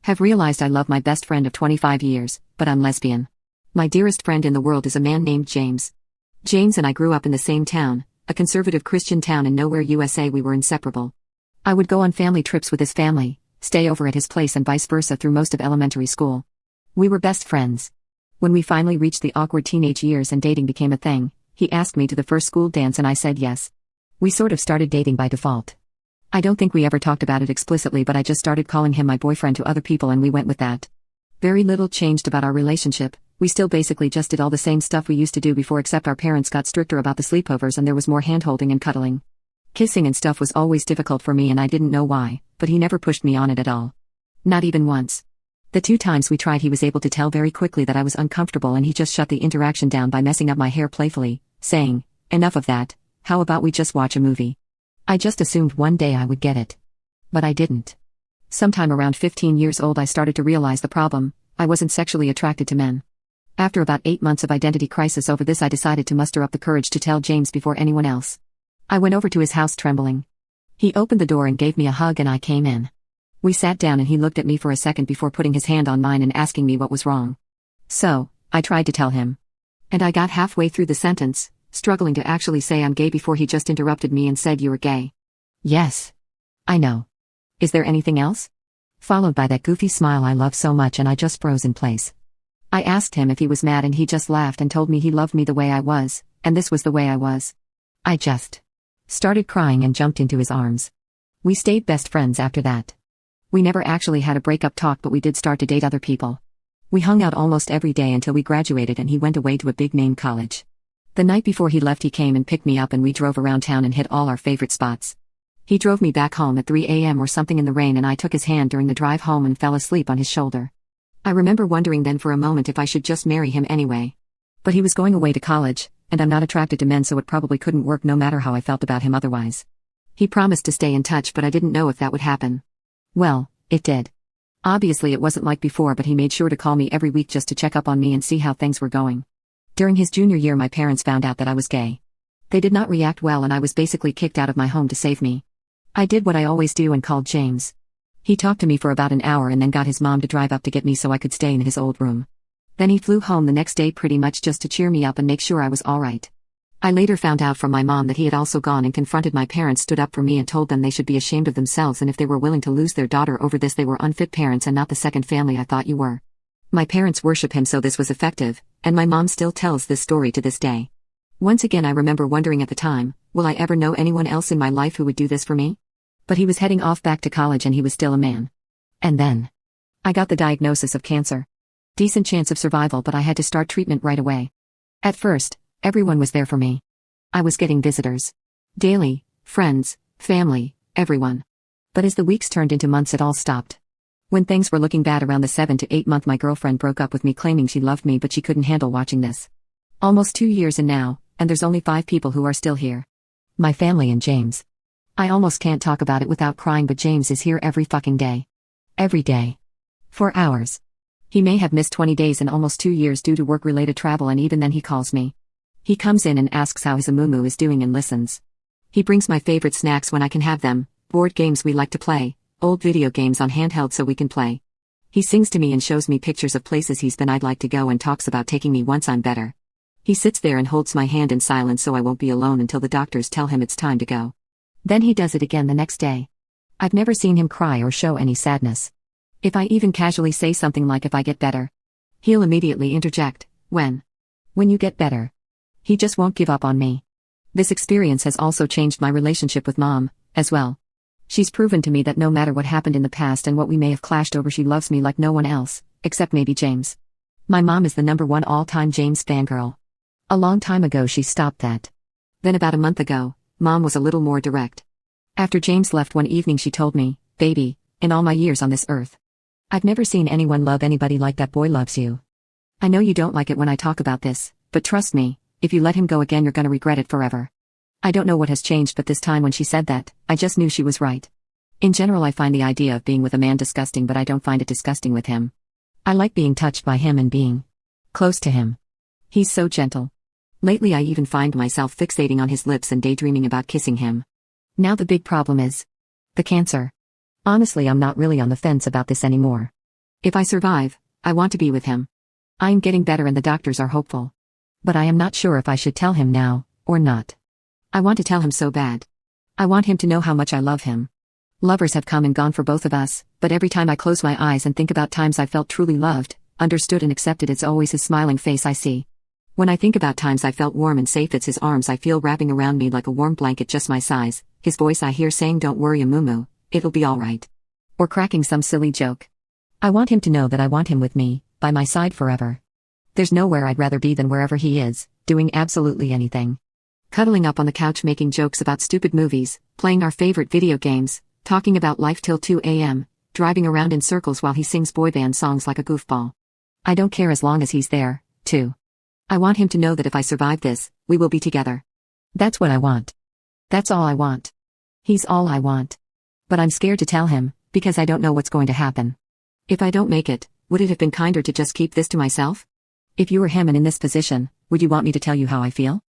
Have realized I love my best friend of 25 years, but I'm lesbian. My dearest friend in the world is a man named James. James and I grew up in the same town, a conservative Christian town in nowhere USA. We were inseparable. I would go on family trips with his family, stay over at his place and vice versa through most of elementary school. We were best friends. When we finally reached the awkward teenage years and dating became a thing, he asked me to the first school dance and I said yes. We sort of started dating by default. I don't think we ever talked about it explicitly, but I just started calling him my boyfriend to other people and we went with that. Very little changed about our relationship. We still basically just did all the same stuff we used to do before, except our parents got stricter about the sleepovers and there was more hand-holding and cuddling. Kissing and stuff was always difficult for me and I didn't know why, but he never pushed me on it at all. Not even once. The 2 times we tried, he was able to tell very quickly that I was uncomfortable and he just shut the interaction down by messing up my hair playfully, saying, "Enough of that, how about we just watch a movie?" I just assumed one day I would get it. But I didn't. Sometime around 15 years old I started to realize the problem: I wasn't sexually attracted to men. After about 8 months of identity crisis over this, I decided to muster up the courage to tell James before anyone else. I went over to his house trembling. He opened the door and gave me a hug and I came in. We sat down and he looked at me for a second before putting his hand on mine and asking me what was wrong. So, I tried to tell him. And I got halfway through the sentence, struggling to actually say I'm gay, before he just interrupted me and said, "You're gay." "Yes. I know. Is there anything else?" Followed by that goofy smile I love so much, and I just froze in place. I asked him if he was mad and he just laughed and told me he loved me the way I was, and this was the way I was. I just started crying and jumped into his arms. We stayed best friends after that. We never actually had a breakup talk, but we did start to date other people. We hung out almost every day until we graduated and he went away to a big-name college. The night before he left, he came and picked me up and we drove around town and hit all our favorite spots. He drove me back home at 3 a.m. or something in the rain, and I took his hand during the drive home and fell asleep on his shoulder. I remember wondering then for a moment if I should just marry him anyway. But he was going away to college, and I'm not attracted to men, so it probably couldn't work no matter how I felt about him otherwise. He promised to stay in touch, but I didn't know if that would happen. Well, it did. Obviously it wasn't like before, but he made sure to call me every week just to check up on me and see how things were going. During his junior year, my parents found out that I was gay. They did not react well and I was basically kicked out of my home to save me. I did what I always do and called James. He talked to me for about an hour and then got his mom to drive up to get me so I could stay in his old room. Then he flew home the next day pretty much just to cheer me up and make sure I was alright. I later found out from my mom that he had also gone and confronted my parents, stood up for me and told them they should be ashamed of themselves, and if they were willing to lose their daughter over this, they were unfit parents and not the second family I thought you were. My parents worship him, so this was effective, and my mom still tells this story to this day. Once again I remember wondering at the time, will I ever know anyone else in my life who would do this for me? But he was heading off back to college and he was still a man. And then I got the diagnosis of cancer. Decent chance of survival, but I had to start treatment right away. At first, everyone was there for me. I was getting visitors. Daily, friends, family, everyone. But as the weeks turned into months, it all stopped. When things were looking bad around the 7 to 8 month, my girlfriend broke up with me, claiming she loved me but she couldn't handle watching this. Almost 2 years in now, and there's only 5 people who are still here. My family and James. I almost can't talk about it without crying, but James is here every fucking day. Every day. For hours. He may have missed 20 days in almost 2 years due to work-related travel, and even then he calls me. He comes in and asks how his amumu is doing and listens. He brings my favorite snacks when I can have them, board games we like to play, old video games on handheld so we can play. He sings to me and shows me pictures of places he's been I'd like to go, and talks about taking me once I'm better. He sits there and holds my hand in silence so I won't be alone until the doctors tell him it's time to go. Then he does it again the next day. I've never seen him cry or show any sadness. If I even casually say something like "if I get better," he'll immediately interject, When you get better." He just won't give up on me. This experience has also changed my relationship with Mom, as well. She's proven to me that no matter what happened in the past and what we may have clashed over, she loves me like no one else, except maybe James. My mom is the #1 all-time James fangirl. A long time ago she stopped that. Then about a month ago, Mom was a little more direct. After James left one evening, she told me, "Baby, in all my years on this earth, I've never seen anyone love anybody like that boy loves you. I know you don't like it when I talk about this, but trust me, if you let him go again you're gonna regret it forever." I don't know what has changed, but this time when she said that, I just knew she was right. In general, I find the idea of being with a man disgusting, but I don't find it disgusting with him. I like being touched by him and being close to him. He's so gentle. Lately I even find myself fixating on his lips and daydreaming about kissing him. Now the big problem is the cancer. Honestly, I'm not really on the fence about this anymore. If I survive, I want to be with him. I am getting better and the doctors are hopeful. But I am not sure if I should tell him now, or not. I want to tell him so bad. I want him to know how much I love him. Lovers have come and gone for both of us, but every time I close my eyes and think about times I felt truly loved, understood and accepted, it's always his smiling face I see. When I think about times I felt warm and safe, it's his arms I feel wrapping around me like a warm blanket just my size, his voice I hear saying don't worry Amumu, it'll be alright. Or cracking some silly joke. I want him to know that I want him with me, by my side forever. There's nowhere I'd rather be than wherever he is, doing absolutely anything. Cuddling up on the couch making jokes about stupid movies, playing our favorite video games, talking about life till 2 a.m., driving around in circles while he sings boy band songs like a goofball. I don't care as long as he's there, too. I want him to know that if I survive this, we will be together. That's what I want. That's all I want. He's all I want. But I'm scared to tell him, because I don't know what's going to happen. If I don't make it, would it have been kinder to just keep this to myself? If you were him and in this position, would you want me to tell you how I feel?